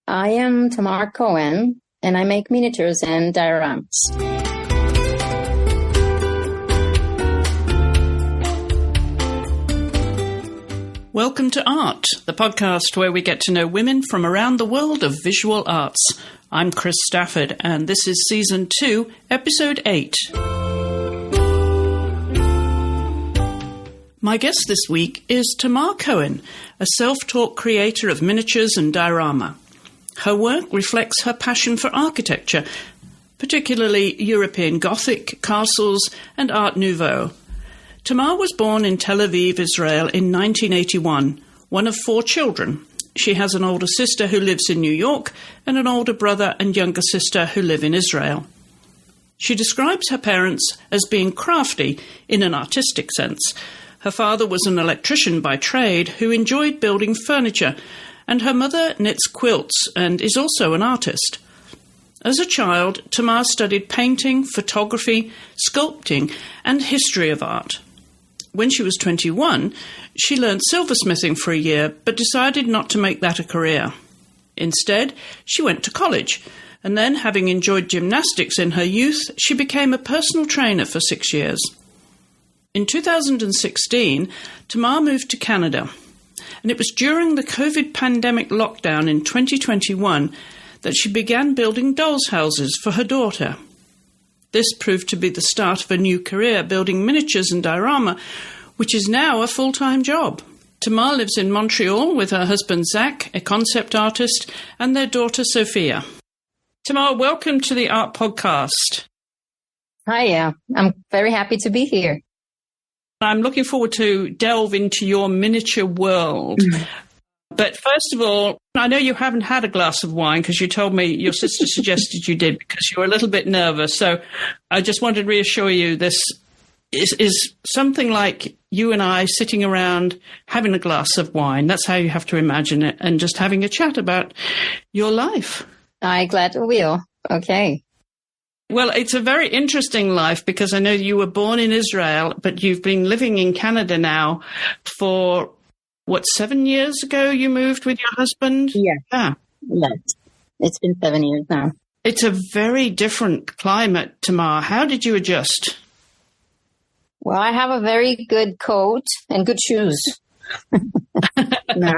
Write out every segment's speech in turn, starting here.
I am Tamar Cohen, and I make miniatures and dioramas. Welcome to Art, the podcast where we get to know women from around the world of visual arts. I'm Chris Stafford, and this is Season 2, Episode 8. My guest this week is Tamar Cohen, a self-taught creator of miniatures and diorama. Her work reflects her passion for architecture, particularly European Gothic, castles, and Art Nouveau. Tamar was born in Tel Aviv, Israel in 1981, one of 4 children. She has an older sister who lives in New York and an older brother and younger sister who live in Israel. She describes her parents as being crafty in an artistic sense. Her father was an electrician by trade who enjoyed building furniture, and her mother knits quilts and is also an artist. As a child, Tamar studied painting, photography, sculpting, and history of art. When she was 21, she learned silversmithing for a year, but decided not to make that a career. Instead, she went to college, and then, having enjoyed gymnastics in her youth, she became a personal trainer for 6 years. In 2016, Tamar moved to Canada, and it was during the COVID pandemic lockdown in 2021 that she began building dolls' houses for her daughter. This proved to be the start of a new career building miniatures and diorama, which is now a full-time job. Tamar lives in Montreal with her husband Zach, a concept artist, and their daughter Sophia. Tamar, welcome to the Art Podcast. Hi, I'm very happy to be here. I'm looking forward to delve into your miniature world. But first of all, I know you haven't had a glass of wine because you told me your sister suggested you did because you were a little bit nervous. So I just wanted to reassure you this is something like you and I sitting around having a glass of wine. That's how you have to imagine it, and just having a chat about your life. I'm glad we will. Okay. Well, it's a very interesting life because I know you were born in Israel, but you've been living in Canada now for, 7 years ago you moved with your husband? Yeah. Yes. It's been 7 years now. It's a very different climate, Tamar. How did you adjust? Well, I have a very good coat and good shoes. No.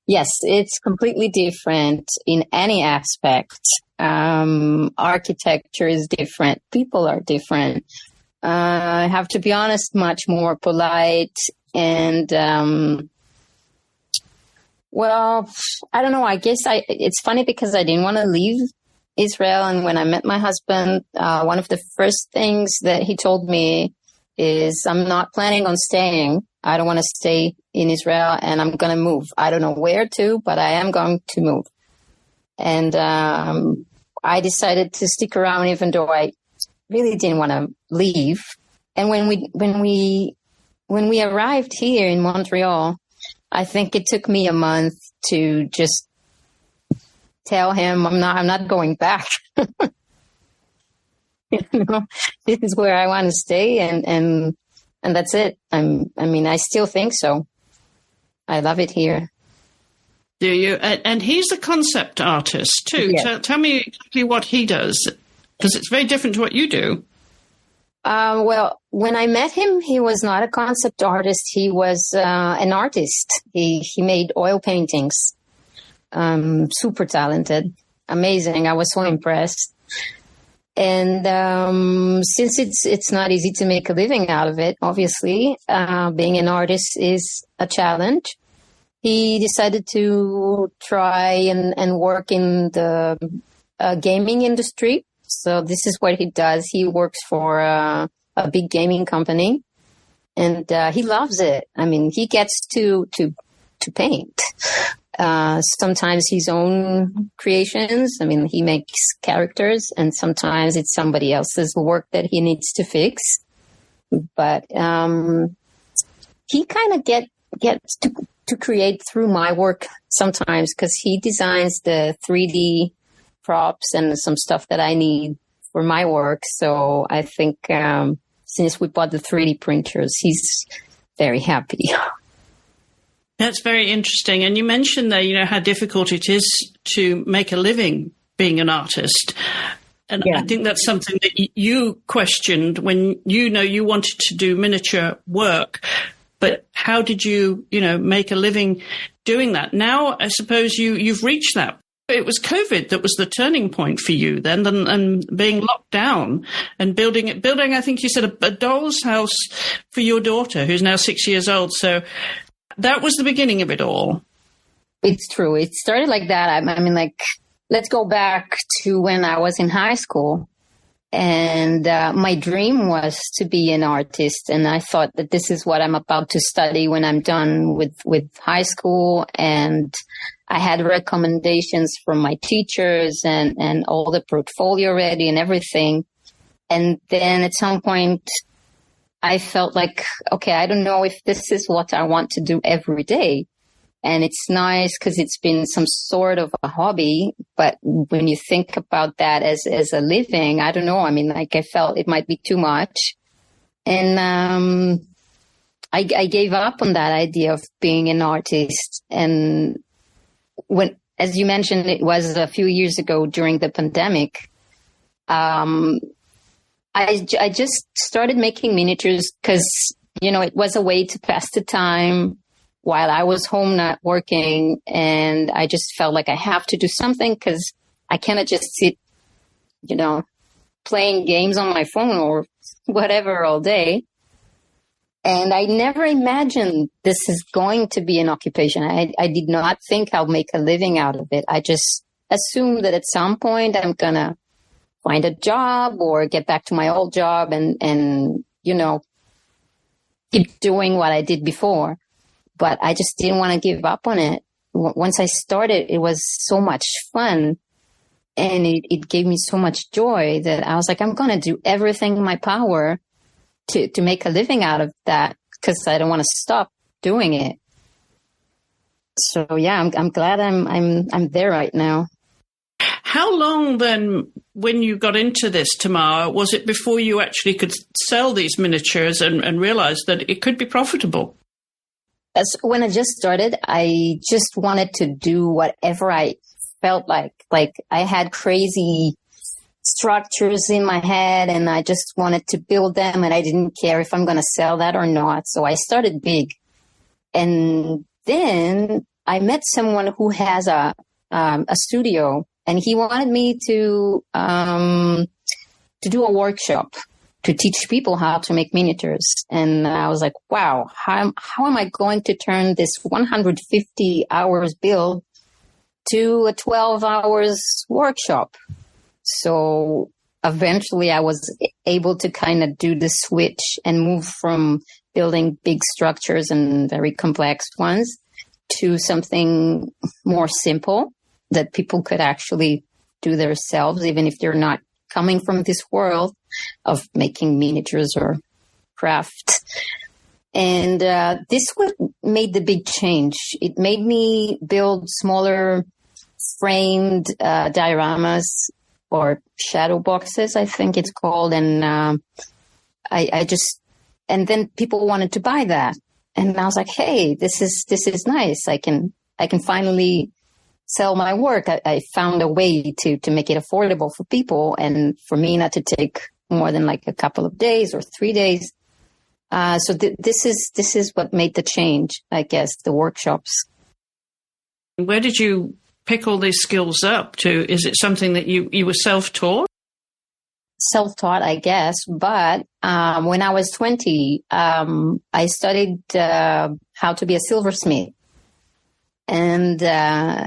Yes, it's completely different in any aspect. Architecture is different. People are different. I have to be honest, much more polite. And, well, I don't know. I guess it's funny because I didn't want to leave Israel. And when I met my husband, one of the first things that he told me is, I'm not planning on staying. I don't want to stay in Israel, and I'm going to move. I don't know where to, but I am going to move. And I decided to stick around, even though I really didn't want to leave. And when we arrived here in Montreal, I think it took me a month to just tell him I'm not going back. This is where I want to stay, and that's it. I still think so. I love it here. Do you? And he's a concept artist too. Yes. Tell me exactly what he does, because it's very different to what you do. Well, when I met him, he was not a concept artist. He was an artist. He made oil paintings. Super talented, amazing. I was so impressed. And since it's not easy to make a living out of it, obviously, being an artist is a challenge. He decided to try and work in the gaming industry. So this is what he does. He works for a big gaming company, and he loves it. He gets to paint. Sometimes his own creations. He makes characters, and sometimes it's somebody else's work that he needs to fix. But he kind of gets to create through my work sometimes, because he designs the 3D props and some stuff that I need for my work. So I think since we bought the 3D printers, he's very happy. That's very interesting. And you mentioned there, how difficult it is to make a living being an artist. And I think that's something that you questioned when you wanted to do miniature work. But how did you, make a living doing that? Now, I suppose you've reached that. It was COVID that was the turning point for you then, and being locked down and building, I think you said, a doll's house for your daughter, who's now 6 years old. So that was the beginning of it all. It's true. It started like that. I mean, let's go back to when I was in high school. And my dream was to be an artist. And I thought that this is what I'm about to study when I'm done with high school. And I had recommendations from my teachers and all the portfolio ready and everything. And then at some point, I felt like, okay, I don't know if this is what I want to do every day. And it's nice because it's been some sort of a hobby. But when you think about that as a living, I don't know. I mean, I felt it might be too much. And I gave up on that idea of being an artist. And when, as you mentioned, it was a few years ago during the pandemic, I just started making miniatures because, it was a way to pass the time while I was home not working, and I just felt like I have to do something because I cannot just sit, playing games on my phone or whatever all day. And I never imagined this is going to be an occupation. I did not think I'll make a living out of it. I just assumed that at some point I'm going to find a job or get back to my old job and keep doing what I did before. But I just didn't want to give up on it. Once I started, it was so much fun. And it gave me so much joy that I was like, I'm going to do everything in my power to make a living out of that because I don't want to stop doing it. So, yeah, I'm glad I'm there right now. How long then, when you got into this, Tamar, was it before you actually could sell these miniatures and realize that it could be profitable? When I just started, I just wanted to do whatever I felt like. Like I had crazy structures in my head and I just wanted to build them and I didn't care if I'm going to sell that or not. So I started big. And then I met someone who has a studio and he wanted me to do a workshop to teach people how to make miniatures. And I was like, wow, how am I going to turn this 150 hours build to a 12 hours workshop? So eventually I was able to kind of do the switch and move from building big structures and very complex ones to something more simple that people could actually do themselves, even if they're not coming from this world of making miniatures or craft. And this made the big change. It made me build smaller framed dioramas or shadow boxes, I think it's called. And and then people wanted to buy that. And I was like, hey, this is nice. I can finally sell my work. I found a way to make it affordable for people and for me not to take more than like a couple of days or 3 days. So this is what made the change, I guess, the workshops. Where did you pick all these skills up to? Is it something that you were self-taught? Self-taught, I guess. But when I was 20, I studied how to be a silversmith. And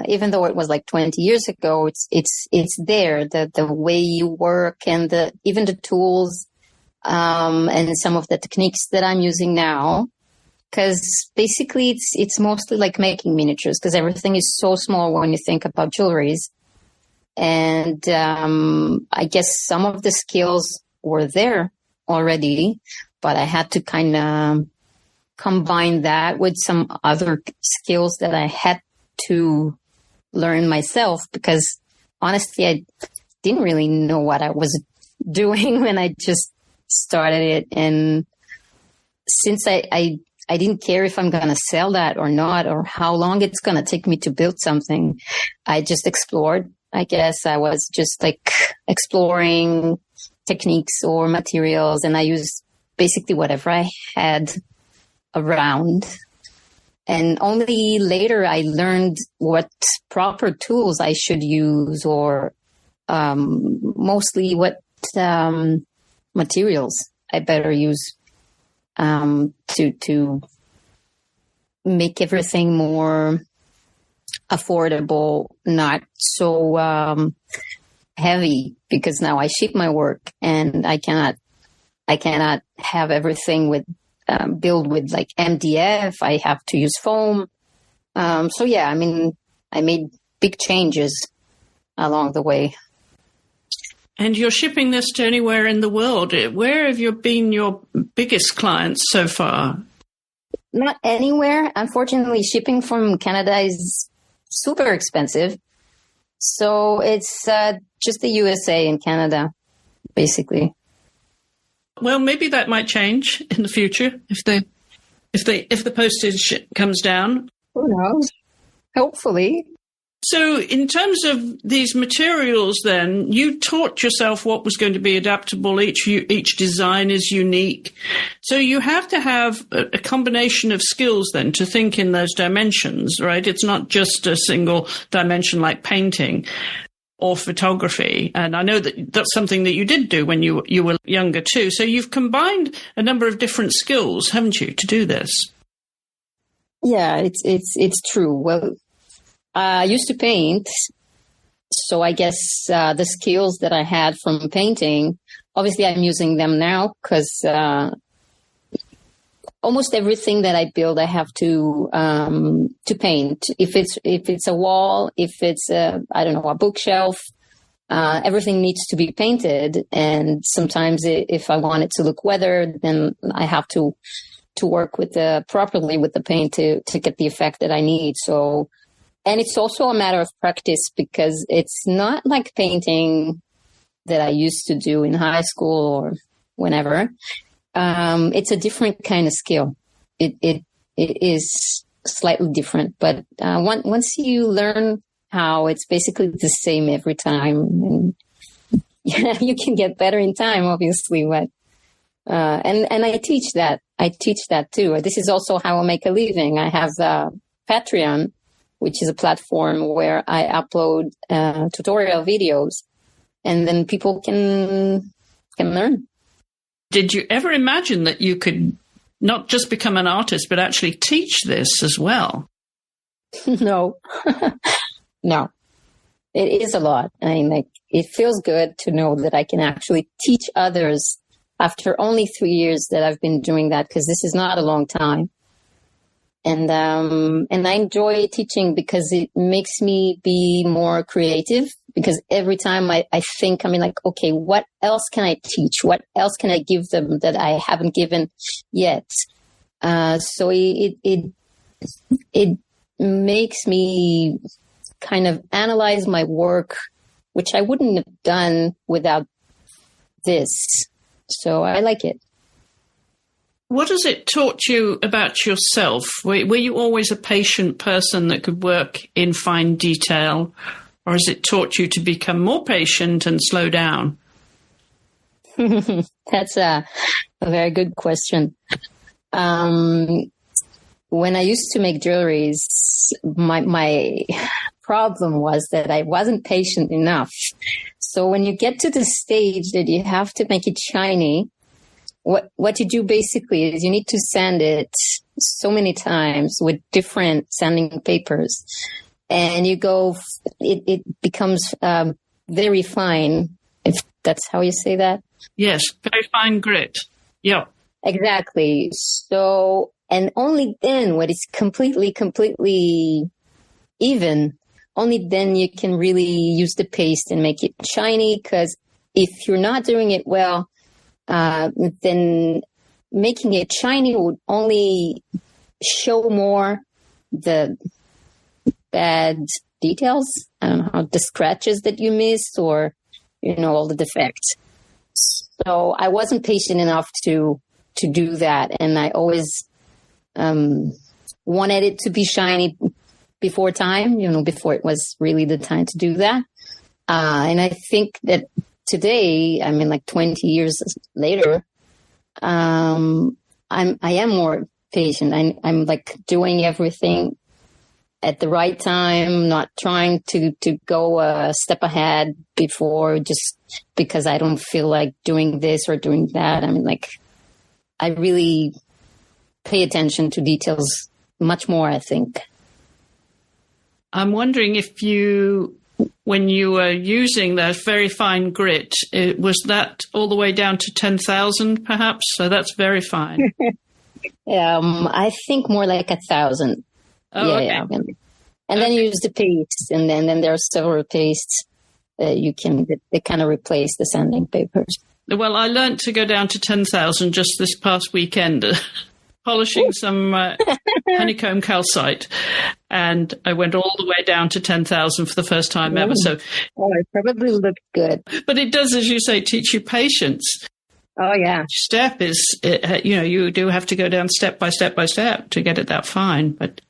even though it was like 20 years ago, it's there, the way you work and even the tools and some of the techniques that I'm using now. Because basically it's mostly like making miniatures because everything is so small when you think about jewelries. And I guess some of the skills were there already, but I had to kind of combine that with some other skills that I had to learn myself because honestly, I didn't really know what I was doing when I just started it. And since I I didn't care if I'm going to sell that or not, or how long it's going to take me to build something. I just explored. I guess I was just like exploring techniques or materials, and I used basically whatever I had around. And only later I learned what proper tools I should use, or mostly what materials I better use to make everything more affordable, not so heavy, because now I ship my work and I cannot have everything with build with like MDF. I have to use foam. So yeah, I mean, I made big changes along the way. And you're shipping this to anywhere in the world. Where have you been your biggest clients so far? Not anywhere. Unfortunately, shipping from Canada is super expensive. So it's just the USA and Canada, basically. Well, maybe that might change in the future if the postage comes down. Who knows? Hopefully. So in terms of these materials, then, you taught yourself what was going to be adaptable. Each design is unique. So you have to have a combination of skills then to think in those dimensions, right? It's not just a single dimension like painting or photography. And I know that that's something that you did do when you were younger too. So you've combined a number of different skills, haven't you, to do this? Yeah, it's true. Well, I used to paint, so I guess the skills that I had from painting, obviously I'm using them now, because almost everything that I build, I have to paint. If it's a wall, if it's a bookshelf, everything needs to be painted. And sometimes if I want it to look weathered, then I have to work properly with the paint to get the effect that I need. So. And it's also a matter of practice, because it's not like painting that I used to do in high school or whenever. It's a different kind of skill. It is slightly different, but once you learn how, it's basically the same every time. And you can get better in time, obviously, but and I teach that. I teach that too. This is also how I make a living. I have Patreon, which is a platform where I upload tutorial videos, and then people can learn. Did you ever imagine that you could not just become an artist, but actually teach this as well? No. No. It is a lot. I mean, it feels good to know that I can actually teach others after only 3 years that I've been doing that, because this is not a long time. And I enjoy teaching because it makes me be more creative, because every time I think, okay, what else can I teach? What else can I give them that I haven't given yet? So it makes me kind of analyze my work, which I wouldn't have done without this. So I like it. What has it taught you about yourself? Were you always a patient person that could work in fine detail, or has it taught you to become more patient and slow down? That's a very good question. When I used to make jewelries, my problem was that I wasn't patient enough. So when you get to the stage that you have to make it shiny, what you do basically is you need to sand it so many times with different sanding papers, and it becomes very fine, if that's how you say that. Yes, very fine grit. Yeah, exactly. So, and only then, when it's completely even, only then you can really use the paste and make it shiny. Because if you're not doing it well, then making it shiny would only show more the bad details. I don't know, the scratches that you missed, or, all the defects. So I wasn't patient enough to do that. And I always wanted it to be shiny before time, before it was really the time to do that. And I think that today, 20 years later, I am more patient. I'm like doing everything at the right time, not trying to go a step ahead before just because I don't feel like doing this or doing that. I really pay attention to details much more, I think. I'm wondering if when you were using that very fine grit, was that all the way down to 10,000 perhaps? So that's very fine. I think more like 1,000. Oh, okay. Yeah. And then you use the paste, and then there are several pastes that they kind of replace the sanding papers. Well, I learned to go down to 10,000 just this past weekend, polishing some honeycomb calcite, and I went all the way down to 10,000 for the first time ever. So, it probably looked good. But it does, as you say, teach you patience. Oh, yeah. Step is, you do have to go down step by step by step to get it that fine. But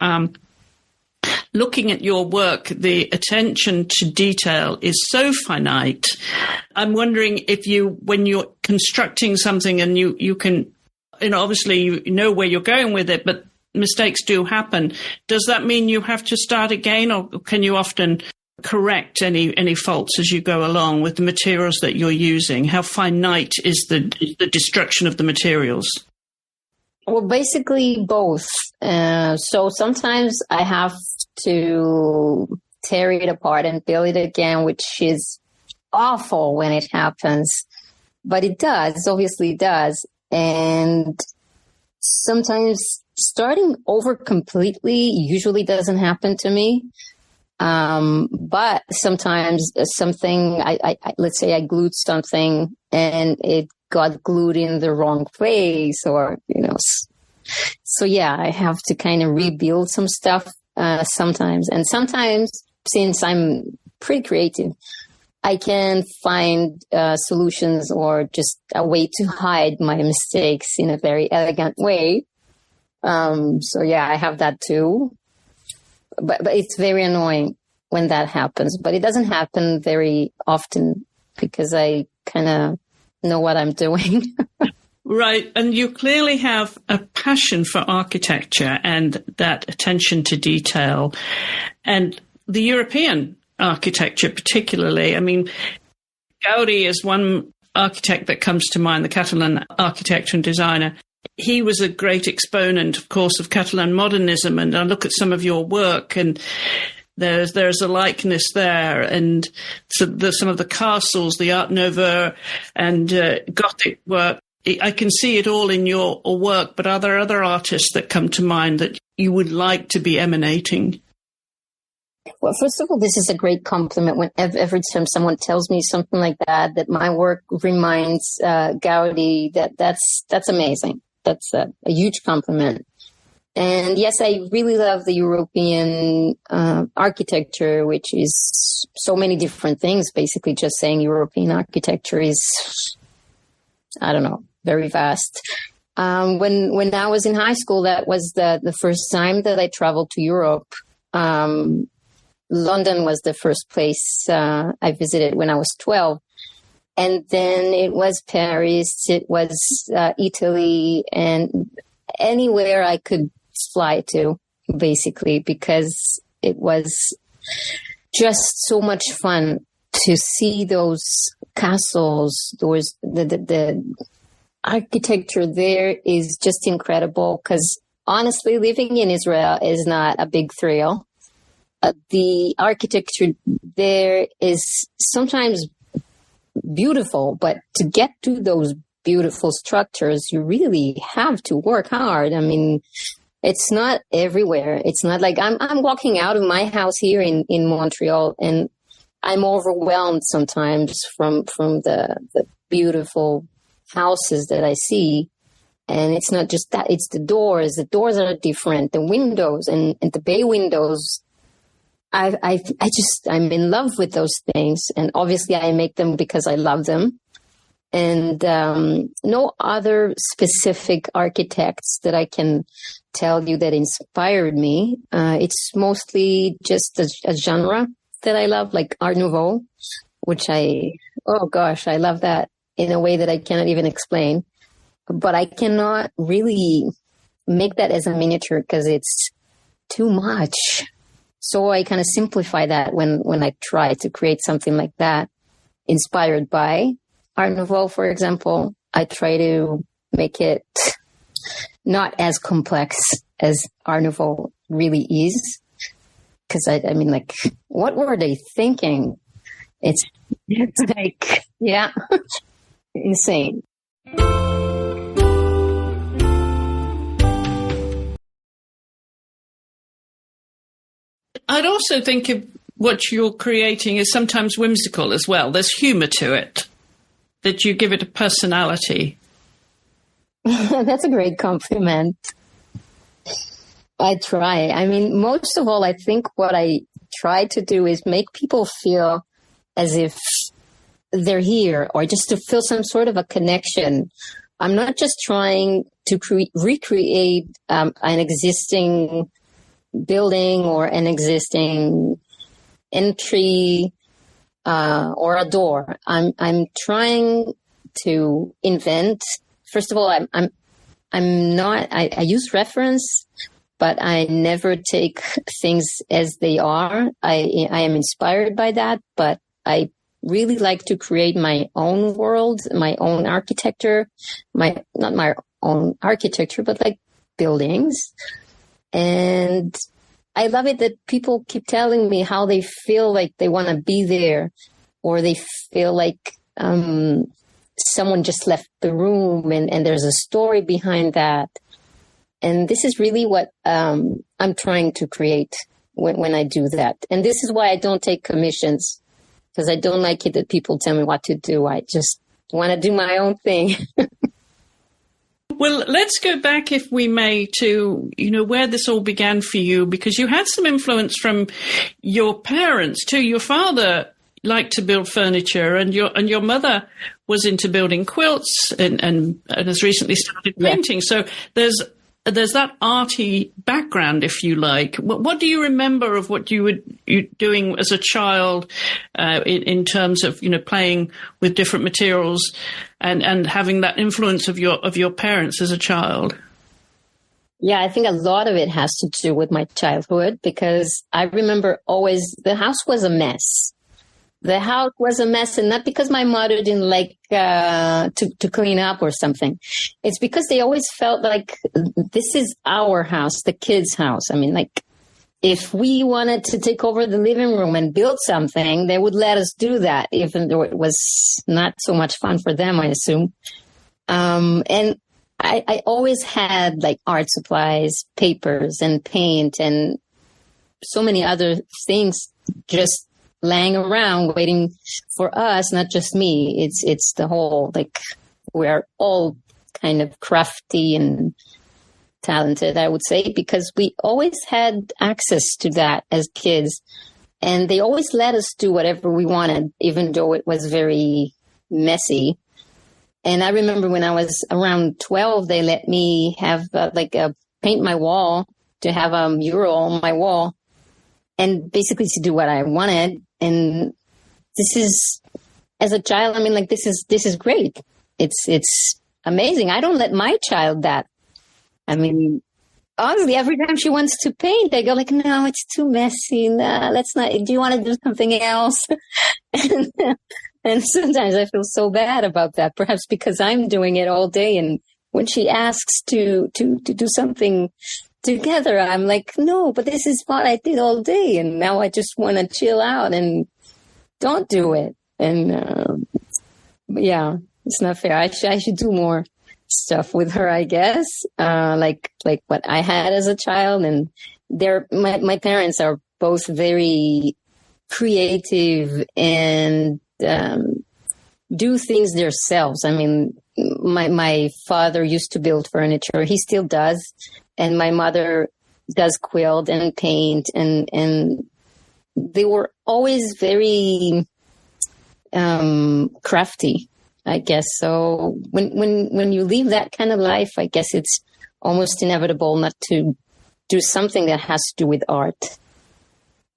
looking at your work, the attention to detail is so finite. I'm wondering if when you're constructing something and you can, obviously you know where you're going with it, but mistakes do happen. Does that mean you have to start again, or can you often correct any faults as you go along with the materials that you're using? How finite is the destruction of the materials? Well, basically both. So sometimes I have to tear it apart and build it again, which is awful when it happens. But it does, obviously it does. And sometimes starting over completely usually doesn't happen to me. But sometimes something, let's say I glued something and it got glued in the wrong place, or, so yeah, I have to kind of rebuild some stuff, sometimes. And sometimes, since I'm pretty creative, I can find solutions or just a way to hide my mistakes in a very elegant way. So yeah, I have that too. But it's very annoying when that happens. But it doesn't happen very often because I kind of know what I'm doing. Right. And you clearly have a passion for architecture and that attention to detail. And the European architecture particularly. Gaudi is one architect that comes to mind, the Catalan architect and designer. He was a great exponent, of course, of Catalan modernism. And I look at some of your work, and there's a likeness there. And so some of the castles, the Art Nouveau and Gothic work, I can see it all in your work. But are there other artists that come to mind that you would like to be emanating? Well, first of all, this is a great compliment. When every time someone tells me something like that my work reminds Gaudi, that's amazing. That's a huge compliment. And yes, I really love the European architecture, which is so many different things. Basically, just saying European architecture is, I don't know, very vast. When I was in high school, that was the first time that I traveled to Europe. London was the first place I visited when I was 12. And then it was Paris, it was Italy, and anywhere I could fly to, basically, because it was just so much fun to see those castles. The architecture there is just incredible, because honestly, living in Israel is not a big thrill. The architecture there is sometimes beautiful, but to get to those beautiful structures, you really have to work hard. It's not everywhere. It's not like I'm walking out of my house here in Montreal, and I'm overwhelmed sometimes from the beautiful houses that I see. And it's not just that, it's the doors. The doors are different, the windows and the bay windows. I'm in love with those things. And obviously I make them because I love them. And no other specific architects that I can tell you that inspired me. It's mostly just a genre that I love, like Art Nouveau, which I love that in a way that I cannot even explain. But I cannot really make that as a miniature because it's too much. So I kind of simplify that when I try to create something like that, inspired by Art Nouveau, for example. I try to make it not as complex as Art Nouveau really is. Because I mean, like, what were they thinking? It's like, yeah, insane. I'd also think of what you're creating is sometimes whimsical as well. There's humor to it, that you give it a personality. That's a great compliment. I try. I mean, most of all, I think what I try to do is make people feel as if they're here, or just to feel some sort of a connection. I'm not just trying to recreate an existing building or an existing entry or a door. I'm trying to invent. First of all, I'm not. I use reference, but I never take things as they are. I am inspired by that, but I really like to create my own world, my own architecture, not my own architecture, but like buildings. And I love it that people keep telling me how they feel like they want to be there, or they feel like someone just left the room and there's a story behind that. And this is really what I'm trying to create when I do that. And this is why I don't take commissions, because I don't like it that people tell me what to do. I just want to do my own thing. Well, let's go back, if we may, to, where this all began for you, because you had some influence from your parents too. Your father liked to build furniture, and your mother was into building quilts and has recently started painting. Yeah. So there's that arty background, if you like. What do you remember of what you were doing as a child in terms of, playing with different materials and having that influence of your parents as a child? Yeah, I think a lot of it has to do with my childhood, because I remember always the house was a mess. The house was a mess, and not because my mother didn't like to clean up or something. It's because they always felt like this is our house, the kids' house. I mean, like, if we wanted to take over the living room and build something, they would let us do that, even though it was not so much fun for them, I assume. And I always had like art supplies, papers, and paint, and so many other things just laying around waiting for us, not just me. It's the whole, like, we're all kind of crafty and talented, I would say, because we always had access to that as kids. And they always let us do whatever we wanted, even though it was very messy. And I remember when I was around 12, they let me have paint my wall, to have a mural on my wall, and basically to do what I wanted. And this is, as a child, I mean, like, this is great. It's amazing. I don't let my child that. I mean, honestly, every time she wants to paint, I go like, no, it's too messy. Nah, let's not. Do you want to do something else? And sometimes I feel so bad about that, perhaps because I'm doing it all day. And when she asks to do something together, I'm like, no, but this is what I did all day, and now I just want to chill out and don't do it. And yeah, it's not fair. I should do more stuff with her, I guess, like what I had as a child. And my parents are both very creative and do things themselves. I mean, my father used to build furniture. He still does. And my mother does quilt and paint, and they were always very crafty. I guess so. When you live that kind of life, I guess it's almost inevitable not to do something that has to do with art.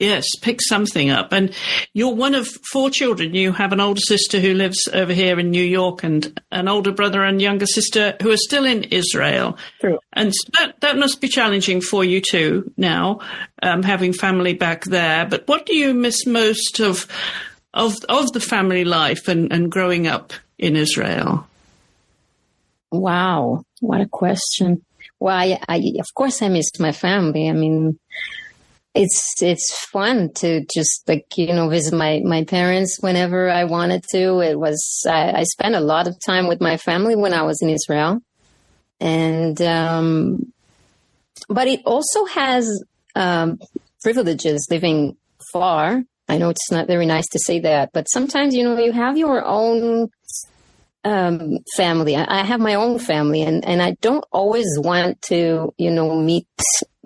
Yes, pick something up. And you're one of 4 children. You have an older sister who lives over here in New York and an older brother and younger sister who are still in Israel. True. And that must be challenging for you too now, having family back there. But what do you miss most of the family life and growing up in Israel? Wow, what a question. Well, I of course I missed my family. I mean, it's fun to just visit my parents whenever I wanted to. I spent a lot of time with my family when I was in Israel, and but it also has privileges living far. I know it's not very nice to say that, but sometimes you have your own family. I have my own family, and I don't always want to meet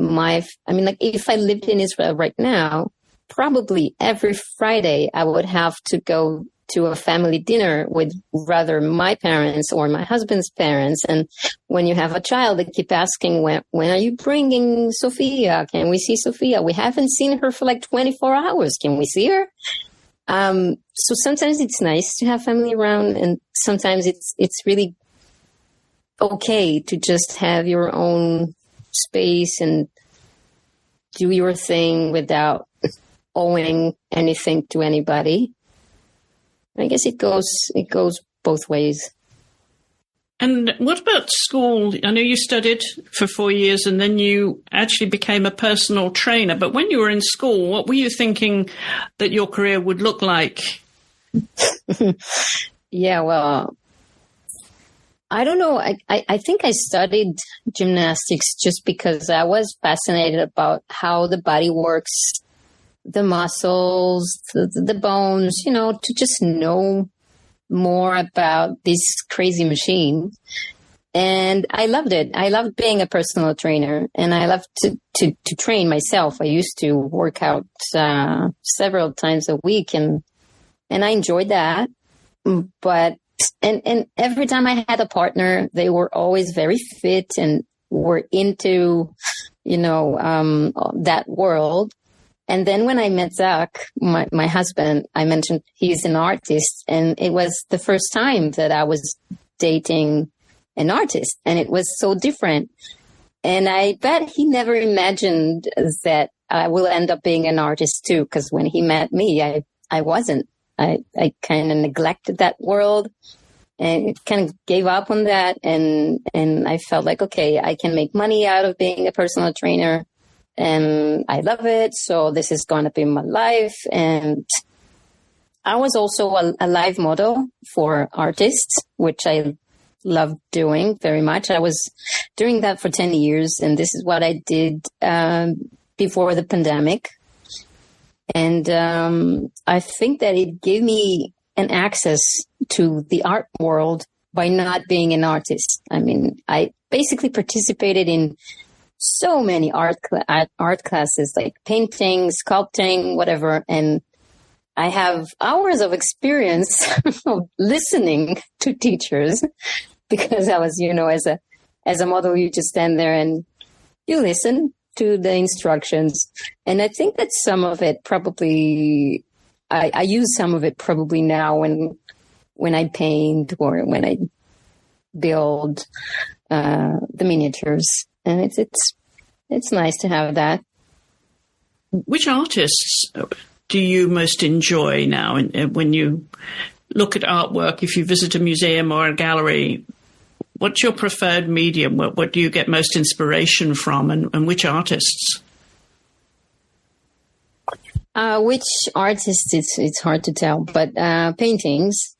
if I lived in Israel right now, probably every Friday I would have to go to a family dinner with rather my parents or my husband's parents. And when you have a child, they keep asking, when are you bringing Sophia? Can we see Sophia? We haven't seen her for like 24 hours. Can we see her? So sometimes it's nice to have family around, and sometimes it's really okay to just have your own space and do your thing without owing anything to anybody. I guess it goes both ways. And what about school? I know you studied for 4 years and then you actually became a personal trainer. But when you were in school, what were you thinking that your career would look like? Yeah, well, I don't know. I think I studied gymnastics just because I was fascinated about how the body works, the muscles, the bones, to just know more about this crazy machine. And I loved it. I loved being a personal trainer, and I loved to train myself. I used to work out several times a week, and I enjoyed that. But and every time I had a partner, they were always very fit and were into that world. And then when I met Zach, my husband, I mentioned he's an artist, and it was the first time that I was dating an artist, and it was so different. And I bet he never imagined that I will end up being an artist too, because when he met me, I wasn't. I kind of neglected that world and kind of gave up on that. And I felt like, okay, I can make money out of being a personal trainer, and I love it. So this is going to be my life. And I was also a live model for artists, which I loved doing very much. I was doing that for 10 years, and this is what I did before the pandemic. And I think that it gave me an access to the art world by not being an artist. I mean, I basically participated in so many art classes, like painting, sculpting, whatever. And I have hours of experience of listening to teachers, because I was, as a model, you just stand there and you listen to the instructions. And I think that some of it probably, I use some of it probably now when I paint or when I build the miniatures. And it's nice to have that. Which artists do you most enjoy now? When you look at artwork, if you visit a museum or a gallery, what's your preferred medium? What do you get most inspiration from, and which artists? Which artists, it's hard to tell, but paintings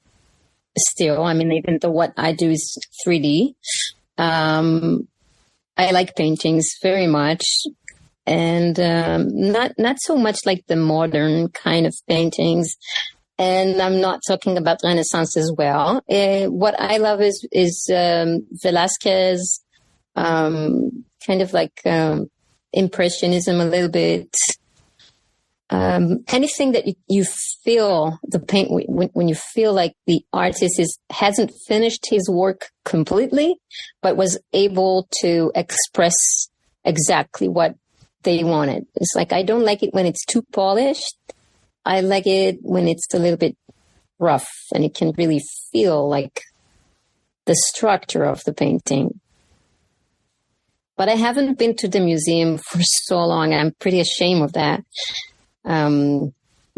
still. I mean, even though what I do is 3D, I like paintings very much, and not so much like the modern kind of paintings. And I'm not talking about Renaissance as well. What I love is Velázquez, kind of like Impressionism a little bit. anything that you feel the paint, when you feel like the artist hasn't finished his work completely, but was able to express exactly what they wanted. It's like, I don't like it when it's too polished. I like it when it's a little bit rough and you can really feel like the structure of the painting. But I haven't been to the museum for so long. I'm pretty ashamed of that.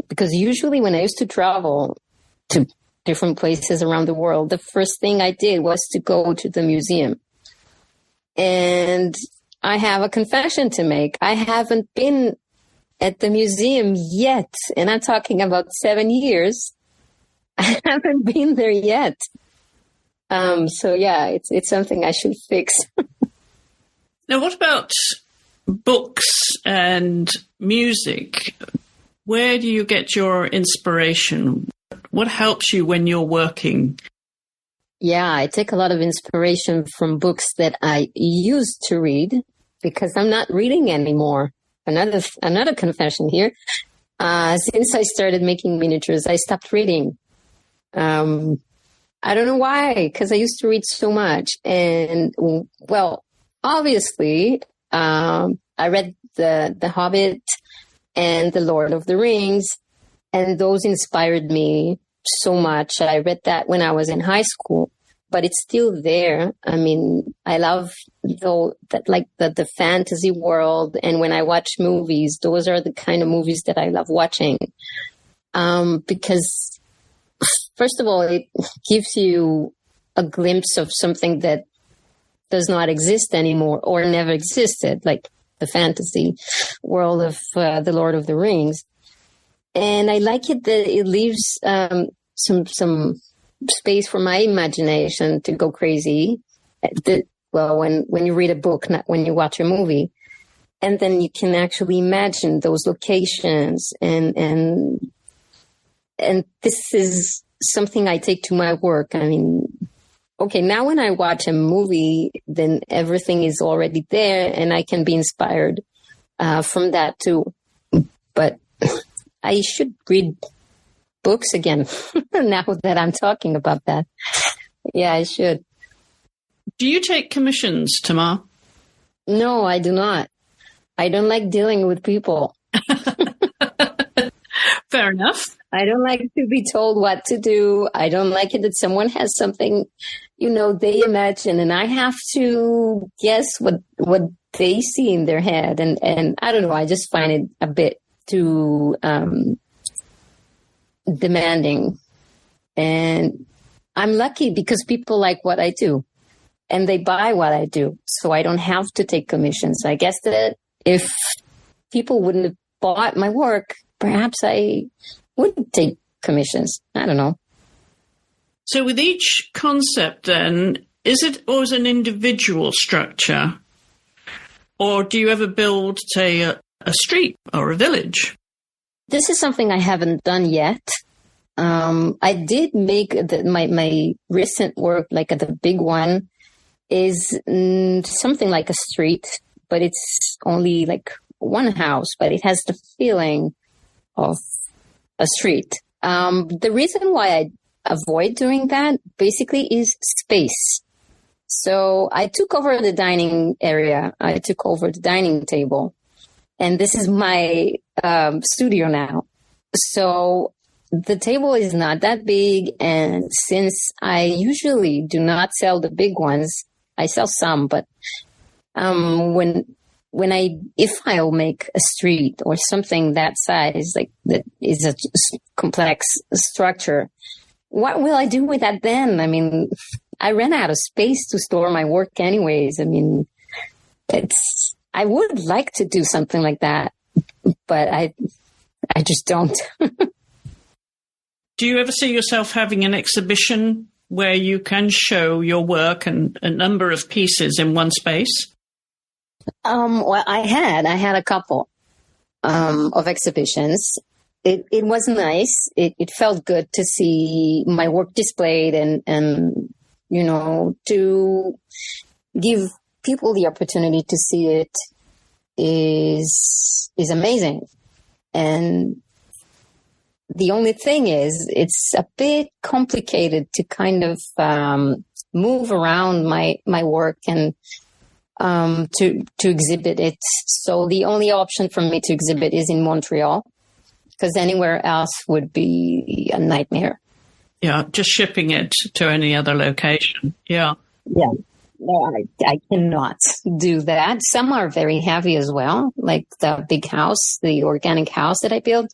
Because usually when I used to travel to different places around the world, the first thing I did was to go to the museum. And I have a confession to make. I haven't been at the museum yet. And I'm talking about 7 years. I haven't been there yet. So yeah, it's something I should fix. Now, what about books and music? Where do you get your inspiration? What helps you when you're working? Yeah, I take a lot of inspiration from books that I used to read because I'm not reading anymore. Another confession here. Since I started making miniatures, I stopped reading. I don't know why, because I used to read so much. And, well, obviously, I read The Hobbit and The Lord of the Rings, and those inspired me so much. I read that when I was in high school, but it's still there. I mean, I love the fantasy world, and when I watch movies, those are the kind of movies that I love watching. Because first of all, it gives you a glimpse of something that does not exist anymore or never existed, like the fantasy world of The Lord of the Rings. And I like it that it leaves some space for my imagination to go crazy. When you read a book, not when you watch a movie. And then you can actually imagine those locations. And this is something I take to my work. I mean, okay, now when I watch a movie, then everything is already there and I can be inspired from that too. But I should read books again now that I'm talking about that. Yeah, I should. Do you take commissions, Tamar? No, I do not. I don't like dealing with people. Fair enough. I don't like to be told what to do. I don't like it that someone has something, they imagine, and I have to guess what they see in their head. And I don't know, I just find it a bit too demanding. And I'm lucky because people like what I do and they buy what I do. So I don't have to take commissions. I guess that if people wouldn't have bought my work, perhaps I wouldn't take commissions. I don't know. So with each concept then, is it always an individual structure? Or do you ever build, say, a street or a village? This is something I haven't done yet. I did make my recent work, like the big one, is something like a street, but it's only like one house, but it has the feeling of a street. The reason why I avoid doing that basically is space. So I took over the dining area. I took over the dining table. And this is my studio now. So the table is not that big. And since I usually do not sell the big ones, I sell some. But if I'll make a street or something that size, like that is a complex structure, what will I do with that then? I mean, I ran out of space to store my work anyways. I mean, I would like to do something like that, but I just don't. Do you ever see yourself having an exhibition where you can show your work and a number of pieces in one space? Well, I had a couple of exhibitions. It was nice. It felt good to see my work displayed and to give people the opportunity to see it is amazing. And the only thing is, it's a bit complicated to kind of move around my work and to exhibit it. So the only option for me to exhibit is in Montreal, because anywhere else would be a nightmare. Yeah, just shipping it to any other location. Yeah. Yeah. No, I cannot do that. Some are very heavy as well, like the big house, the organic house that I built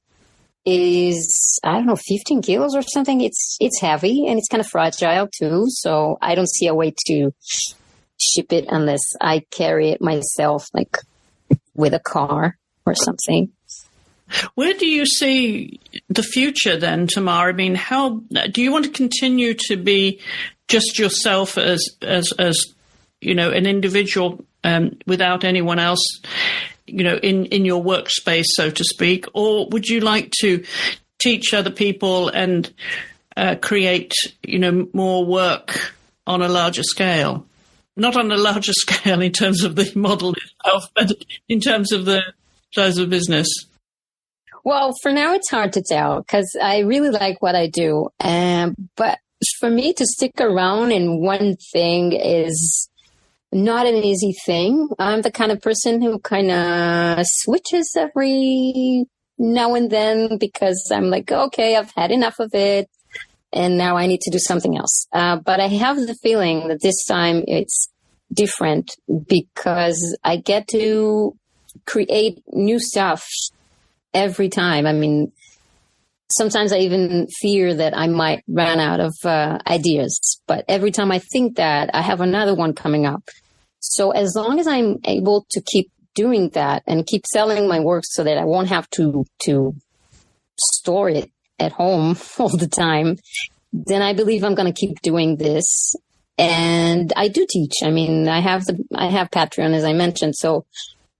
is, I don't know, 15 kilos or something. It's heavy and it's kind of fragile too. So I don't see a way to ship it unless I carry it myself, like with a car or something. Where do you see the future then, Tamar? I mean, how do you want to continue to be just yourself as you know, an individual without anyone else, you know, in your workspace, so to speak? Or would you like to teach other people and create, you know, more work on a larger scale? Not on a larger scale in terms of the model itself, but in terms of the size of business. Well, for now, it's hard to tell because I really like what I do. But for me to stick around in one thing is not an easy thing. I'm the kind of person who kind of switches every now and then because I'm like, okay, I've had enough of it. And now I need to do something else. But I have the feeling that this time it's different because I get to create new stuff every time. I mean, sometimes I even fear that I might run out of ideas. But every time I think that, I have another one coming up. So as long as I'm able to keep doing that and keep selling my work so that I won't have to store it at home all the time, then I believe I'm going to keep doing this. And I do teach. I mean, I have Patreon, as I mentioned. So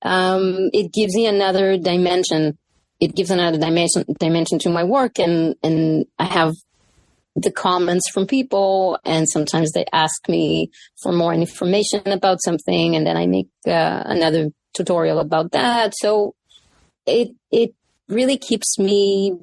it gives me another dimension. It gives another dimension to my work. And I have the comments from people. And sometimes they ask me for more information about something. And then I make another tutorial about that. So it really keeps me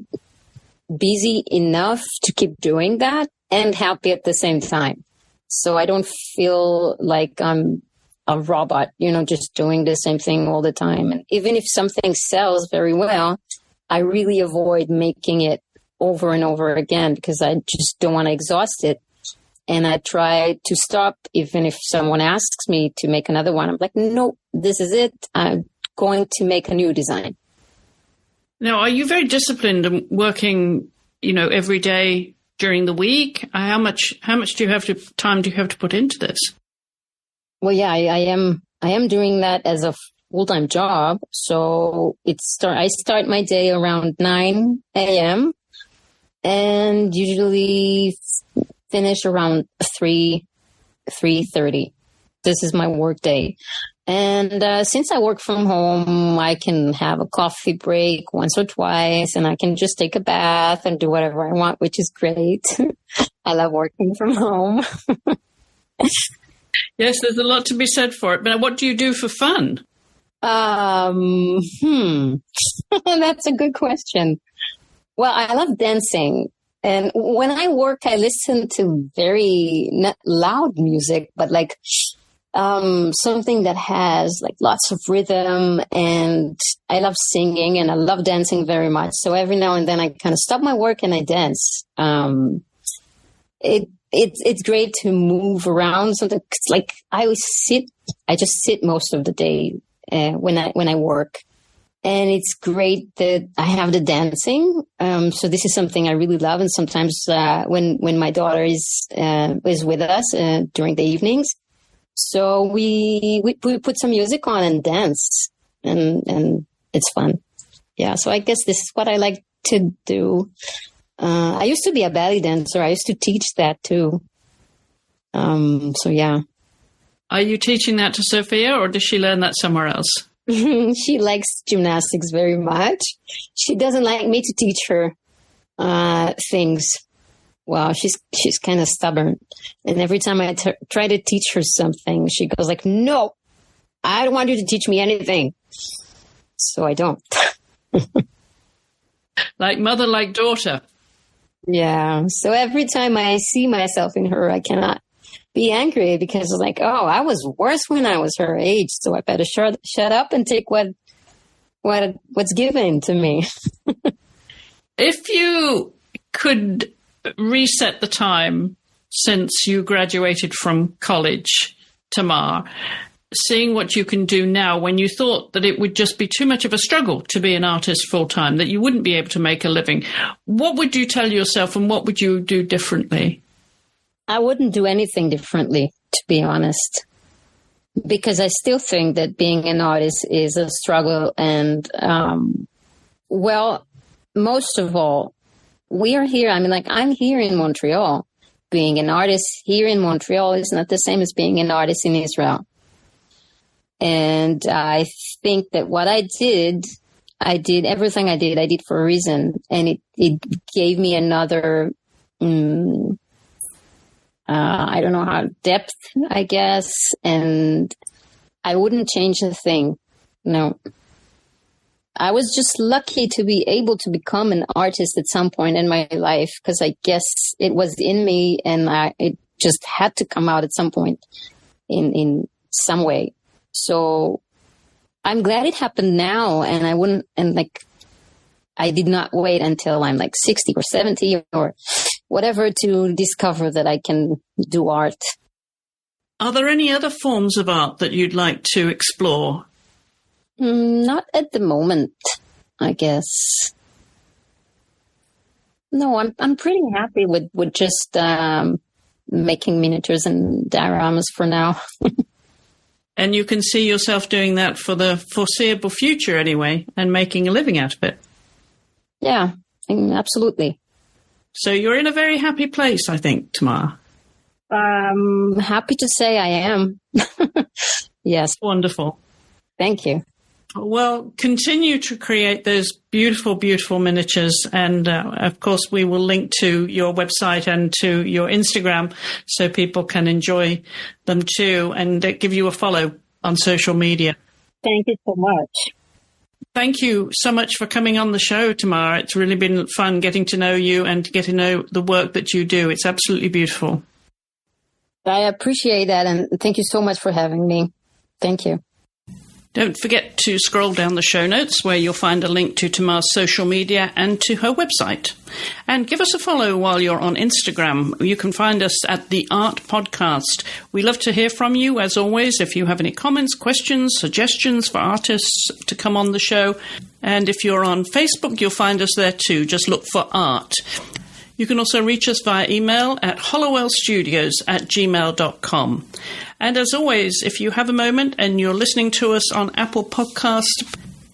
busy enough to keep doing that and happy at the same time. So I don't feel like I'm a robot, you know, just doing the same thing all the time. And even if something sells very well, I really avoid making it over and over again because I just don't want to exhaust it. And I try to stop, even if someone asks me to make another one. I'm like, no, this is it. I'm going to make a new design. Now, are you very disciplined and working, you know, every day during the week? How much time do you have to put into this? Well, yeah, I am doing that as a full-time job. So I start my day around 9 a.m. and usually finish around 3:30. This is my work day. And since I work from home, I can have a coffee break once or twice, and I can just take a bath and do whatever I want, which is great. I love working from home. Yes, there's a lot to be said for it. But what do you do for fun? That's a good question. Well, I love dancing. And when I work, I listen to very not loud music, but like something that has like lots of rhythm, and I love singing and I love dancing very much. So every now and then I kind of stop my work and I dance. It's great to move around. So it's like I just sit most of the day when I work. And it's great that I have the dancing. So this is something I really love. And sometimes when my daughter is with us during the evenings, so we put some music on and dance, and it's fun. Yeah. So I guess this is what I like to do. I used to be a ballet dancer. I used to teach that too. So yeah. Are you teaching that to Sophia, or does she learn that somewhere else? She likes gymnastics very much. She doesn't like me to teach her things. Well, she's kind of stubborn. And every time I try to teach her something, she goes like, no, I don't want you to teach me anything. So I don't. Like mother, like daughter. Yeah. So every time I see myself in her, I cannot be angry because it's like, oh, I was worse when I was her age. So I better shut up and take what's given to me. If you could reset the time since you graduated from college, Tamar, seeing what you can do now when you thought that it would just be too much of a struggle to be an artist full time, that you wouldn't be able to make a living, what would you tell yourself and what would you do differently? I wouldn't do anything differently, to be honest, because I still think that being an artist is a struggle. And, well, most of all, we are here. I mean, like, I'm here in Montreal. Being an artist here in Montreal is not the same as being an artist in Israel. And I think that what I did everything I did for a reason. And it gave me another, I don't know how, depth, I guess. And I wouldn't change a thing. No. I was just lucky to be able to become an artist at some point in my life, because I guess it was in me and it just had to come out at some point in some way. So I'm glad it happened now, and I did not wait until I'm like 60 or 70 or whatever to discover that I can do art. Are there any other forms of art that you'd like to explore? Not at the moment, I guess. No, I'm pretty happy with just making miniatures and dioramas for now. And you can see yourself doing that for the foreseeable future anyway, and making a living out of it. Yeah, absolutely. So you're in a very happy place, I think, Tamar. Happy to say I am. Yes. Wonderful. Thank you. Well, continue to create those beautiful, beautiful miniatures. And, of course, we will link to your website and to your Instagram so people can enjoy them too, and give you a follow on social media. Thank you so much. Thank you so much for coming on the show, Tamar. It's really been fun getting to know you and get to know the work that you do. It's absolutely beautiful. I appreciate that, and thank you so much for having me. Thank you. Don't forget to scroll down the show notes where you'll find a link to Tamar's social media and to her website. And give us a follow while you're on Instagram. You can find us at The Art Podcast. We love to hear from you, as always, if you have any comments, questions, suggestions for artists to come on the show. And if you're on Facebook, you'll find us there too. Just look for Art. You can also reach us via email at hollowellstudios@gmail.com. And as always, if you have a moment and you're listening to us on Apple Podcasts,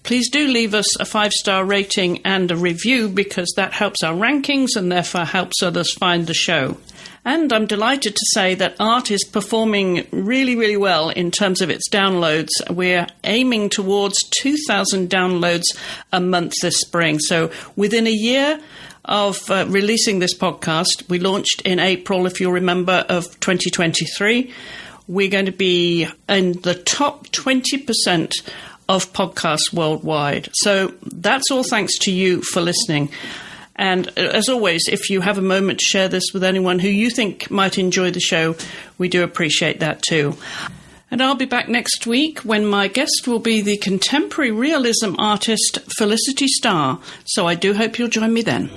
please do leave us a 5-star rating and a review, because that helps our rankings and therefore helps others find the show. And I'm delighted to say that Art is performing really, really well in terms of its downloads. We're aiming towards 2,000 downloads a month this spring. So within a year of releasing this podcast, we launched in April, if you'll remember, of 2023. We're going to be in the top 20% of podcasts worldwide. So that's all thanks to you for listening. And as always, if you have a moment to share this with anyone who you think might enjoy the show, we do appreciate that too. And I'll be back next week when my guest will be the contemporary realism artist Felicity Starr. So I do hope you'll join me then.